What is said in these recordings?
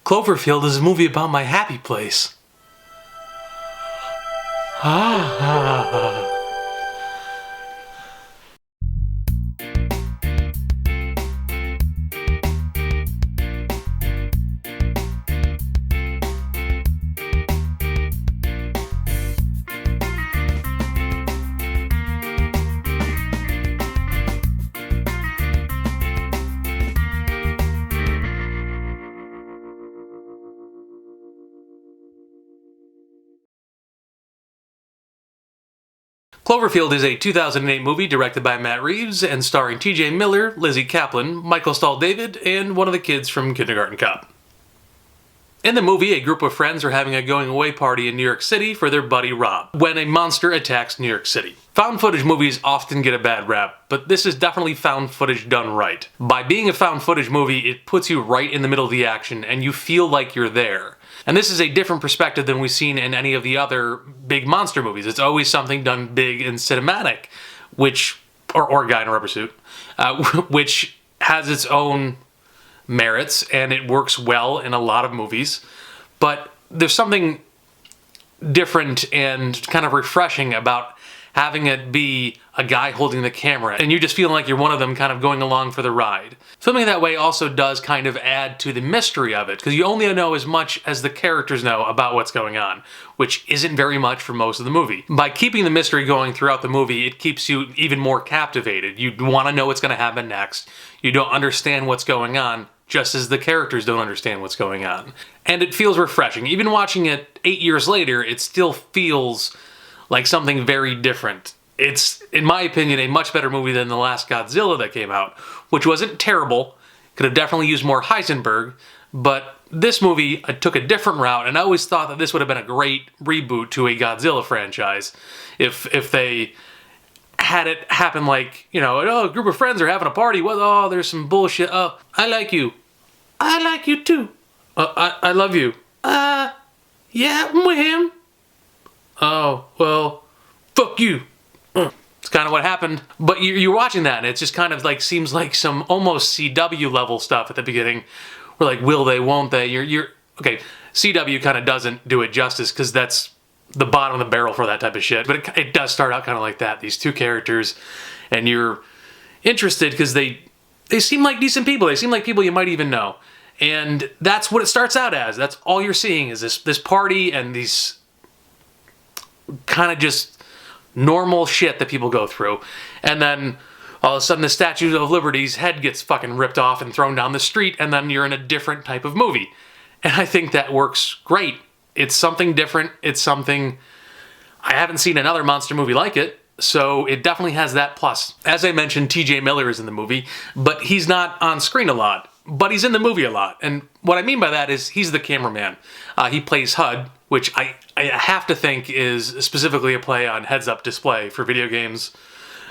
Cloverfield is a movie about my happy place. Ah. Cloverfield is a 2008 movie directed by Matt Reeves and starring T.J. Miller, Lizzy Caplan, Michael Stahl-David, and one of the kids from Kindergarten Cop. In the movie, a group of friends are having a going-away party in New York City for their buddy Rob, when a monster attacks New York City. Found footage movies often get a bad rap, but this is definitely found footage done right. By being a found footage movie, it puts you right in the middle of the action, and you feel like you're there. And this is a different perspective than we've seen in any of the other big monster movies. It's always something done big and cinematic, or a guy in a rubber suit, which has its own merits, and it works well in a lot of movies. But there's something different and kind of refreshing about having it be a guy holding the camera, and you just feeling like you're one of them kind of going along for the ride. Filming that way also does kind of add to the mystery of it, because you only know as much as the characters know about what's going on, which isn't very much for most of the movie. By keeping the mystery going throughout the movie, it keeps you even more captivated. You want to know what's going to happen next. You don't understand what's going on, just as the characters don't understand what's going on. And it feels refreshing. Even watching it 8 years later, it still feels like something very different. It's, in my opinion, a much better movie than the last Godzilla that came out, which wasn't terrible. Could have definitely used more Heisenberg, but this movie took a different route, and I always thought that this would have been a great reboot to a Godzilla franchise if they had it happen like, a group of friends are having a party. Well, oh, there's some bullshit. Oh, I like you. I like you too. I love you. Yeah, I'm with him. Oh, well, fuck you. It's kind of what happened. But you're watching that, and it just kind of like seems like some almost CW level stuff at the beginning. We're like, will they, won't they? Okay, CW kind of doesn't do it justice, because that's the bottom of the barrel for that type of shit. But it does start out kind of like that. These two characters, and you're interested because they seem like decent people. They seem like people you might even know. And that's what it starts out as. That's all you're seeing is this party and these kind of just normal shit that people go through. And then all of a sudden the Statue of Liberty's head gets fucking ripped off and thrown down the street, and then you're in a different type of movie. And I think that works great. It's something different. It's something... I haven't seen another monster movie like it, so it definitely has that plus. As I mentioned, T.J. Miller is in the movie, but he's not on screen a lot. But he's in the movie a lot. And what I mean by that is he's the cameraman. He plays HUD, which I have to think is specifically a play on heads-up display for video games.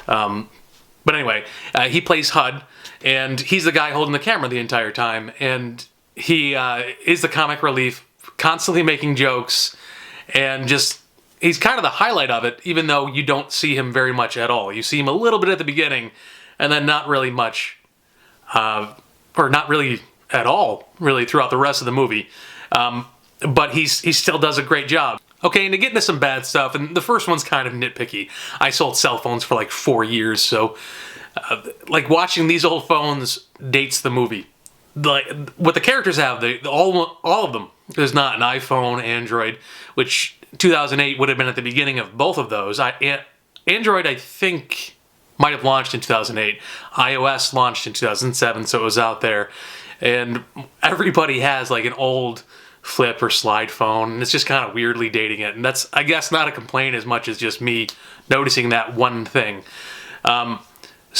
But anyway, he plays HUD, and he's the guy holding the camera the entire time. And he is the comic relief, constantly making jokes, and he's kind of the highlight of it, even though you don't see him very much at all. You see him a little bit at the beginning, and then not really much, or not really at all, really, throughout the rest of the movie. But he still does a great job. Okay, and to get into some bad stuff, and the first one's kind of nitpicky. I sold cell phones for like 4 years, so like watching these old phones dates the movie. Like what the characters have, all of them. There's not an iPhone, Android, which 2008 would have been at the beginning of both of those. Android, I think, might have launched in 2008. iOS launched in 2007, so it was out there. And everybody has like an old flip or slide phone, and it's just kind of weirdly dating it. And that's, I guess, not a complaint as much as just me noticing that one thing. I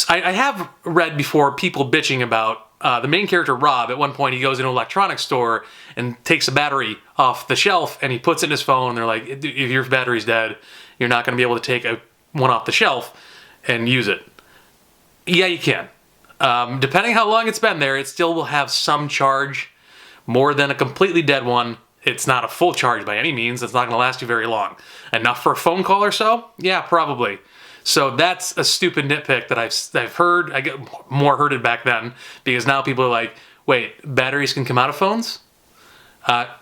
have read before people bitching about the main character, Rob. At one point, he goes into an electronics store and takes a battery off the shelf, and he puts it in his phone, and they're like, if your battery's dead, you're not going to be able to take one off the shelf and use it. Yeah, you can. Depending how long it's been there, it still will have some charge. More than a completely dead one. It's not a full charge by any means. It's not going to last you very long. Enough for a phone call or so? Yeah, probably. So that's a stupid nitpick that I've heard. I get more heard it back then, because now people are like, wait, batteries can come out of phones?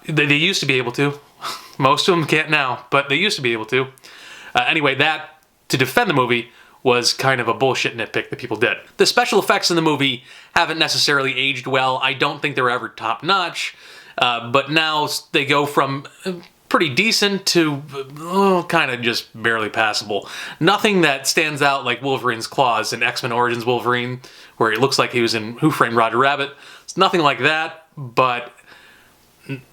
They used to be able to. Most of them can't now, but they used to be able to. Anyway, that, to defend the movie, was kind of a bullshit nitpick that people did. The special effects in the movie haven't necessarily aged well. I don't think they were ever top-notch, but now they go from pretty decent to kind of just barely passable. Nothing that stands out like Wolverine's claws in X-Men Origins Wolverine, where it looks like he was in Who Framed Roger Rabbit. It's nothing like that, but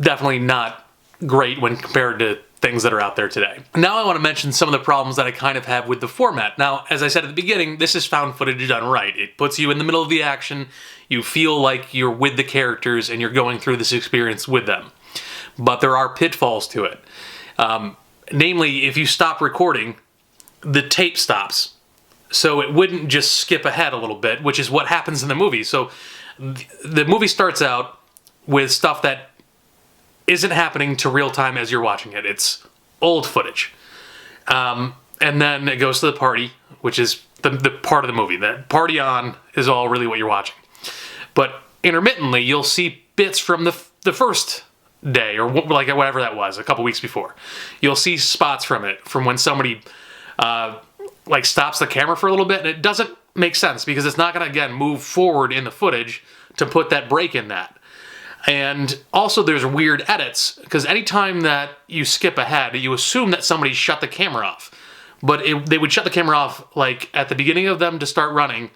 definitely not great when compared to things that are out there today. Now I want to mention some of the problems that I kind of have with the format. Now, as I said at the beginning, this is found footage done right. It puts you in the middle of the action, you feel like you're with the characters and you're going through this experience with them. But there are pitfalls to it. Namely, if you stop recording, the tape stops. So it wouldn't just skip ahead a little bit, which is what happens in the movie. So the movie starts out with stuff that isn't happening to real time as you're watching it. It's old footage. And then it goes to the party, which is the part of the movie. That party on is all really what you're watching. But intermittently, you'll see bits from the first day, or like whatever that was, a couple weeks before. You'll see spots from it, from when somebody like stops the camera for a little bit, and it doesn't make sense because it's not going to, again, move forward in the footage to put that break in that. And also there's weird edits, because anytime that you skip ahead, you assume that somebody shut the camera off. But they would shut the camera off like at the beginning of them to start running,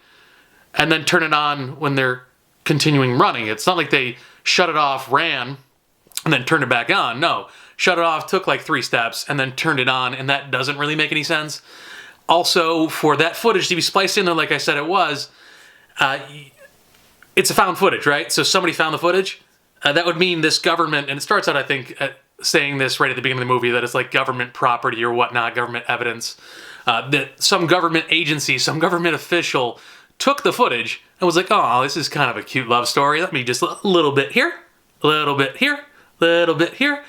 and then turn it on when they're continuing running. It's not like they shut it off, ran, and then turned it back on. No, shut it off, took like 3 steps, and then turned it on, and that doesn't really make any sense. Also, for that footage to be spliced in there like I said it was, it's a found footage, right? So somebody found the footage. That would mean this government, and it starts out, I think, saying this right at the beginning of the movie, that it's like government property or whatnot, government evidence, that some government agency, some government official took the footage and was like, oh, this is kind of a cute love story. Let me just a little bit here, a little bit here, a little bit here.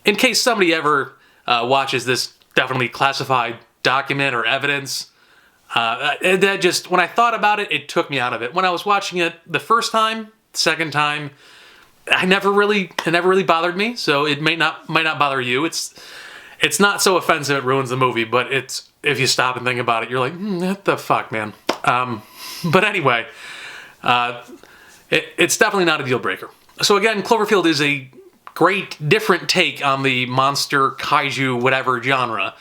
In case somebody ever watches this definitely classified document or evidence, that just, when I thought about it, it took me out of it. When I was watching it the first time, second time, it never really bothered me, so it might not bother you. It's not so offensive it ruins the movie, but it's, if you stop and think about it, you're like, what the fuck, man? But anyway, it's definitely not a deal breaker. So again, Cloverfield is a great, different take on the monster, kaiju, whatever genre.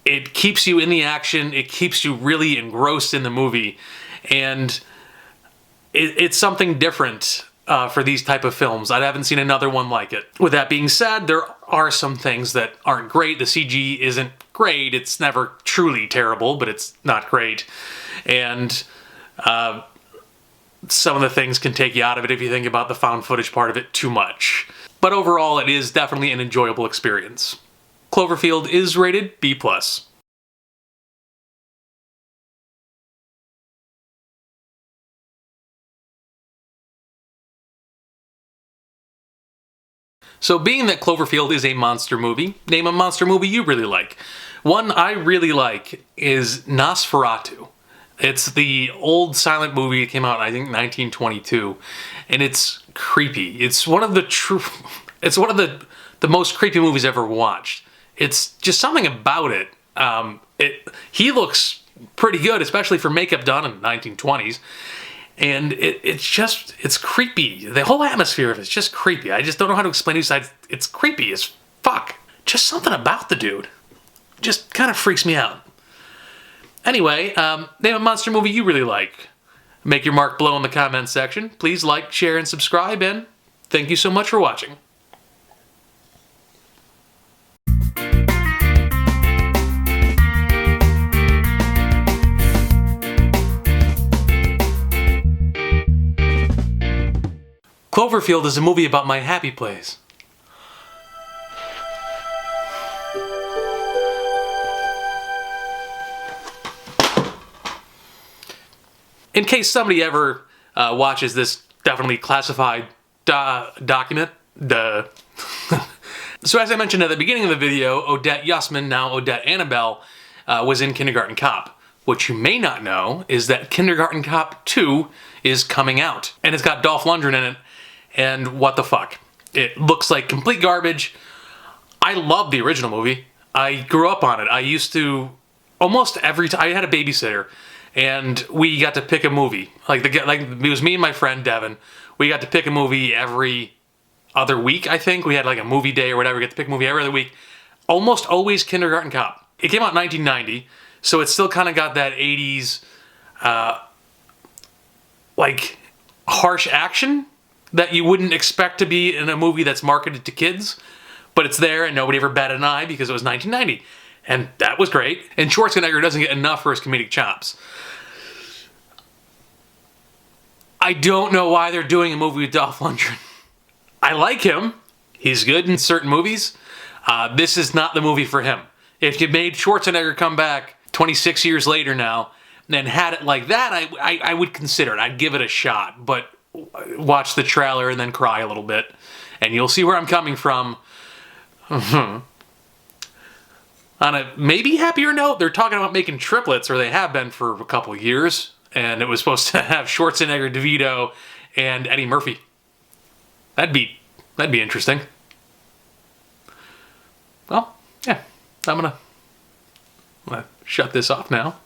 It keeps you in the action, it keeps you really engrossed in the movie, and it's something different for these type of films. I haven't seen another one like it. With that being said, there are some things that aren't great. The CG isn't great. It's never truly terrible, but it's not great. And some of the things can take you out of it if you think about the found footage part of it too much. But overall, it is definitely an enjoyable experience. Cloverfield is rated B+. So being that Cloverfield is a monster movie, name a monster movie you really like. One I really like is Nosferatu. It's the old silent movie. It came out, I think, 1922, and it's creepy. It's one of the most creepy movies I've ever watched. It's just something about it. He looks pretty good, especially for makeup done in the 1920s. And it's creepy. The whole atmosphere of it's just creepy. I just don't know how to explain it besides it's creepy as fuck. Just something about the dude just kind of freaks me out. Anyway, name a monster movie you really like. Make your mark below in the comments section. Please like, share, and subscribe, and thank you so much for watching. Cloverfield is a movie about my happy place. In case somebody ever watches this definitely classified document, So as I mentioned at the beginning of the video, Odette Yustman, now Odette Annable, was in Kindergarten Cop. What you may not know is that Kindergarten Cop 2 is coming out, and it's got Dolph Lundgren in it. And what the fuck? It looks like complete garbage. I love the original movie. I grew up on it. I used to almost every time. I had a babysitter, and we got to pick a movie. Like it was me and my friend Devin. We got to pick a movie every other week. I think we had like a movie day or whatever. We got to pick a movie every other week. Almost always Kindergarten Cop. It came out in 1990, so it's still kind of got that 80s, like harsh action that you wouldn't expect to be in a movie that's marketed to kids. But it's there, and nobody ever batted an eye because it was 1990. And that was great. And Schwarzenegger doesn't get enough for his comedic chops. I don't know why they're doing a movie with Dolph Lundgren. I like him. He's good in certain movies. This is not the movie for him. If you made Schwarzenegger come back 26 years later now, and had it like that, I would consider it. I'd give it a shot. But watch the trailer and then cry a little bit. And you'll see where I'm coming from. On a maybe happier note, they're talking about making triplets, or they have been for a couple of years, and it was supposed to have Schwarzenegger, DeVito, and Eddie Murphy. That'd be interesting. Well, yeah, I'm gonna shut this off now.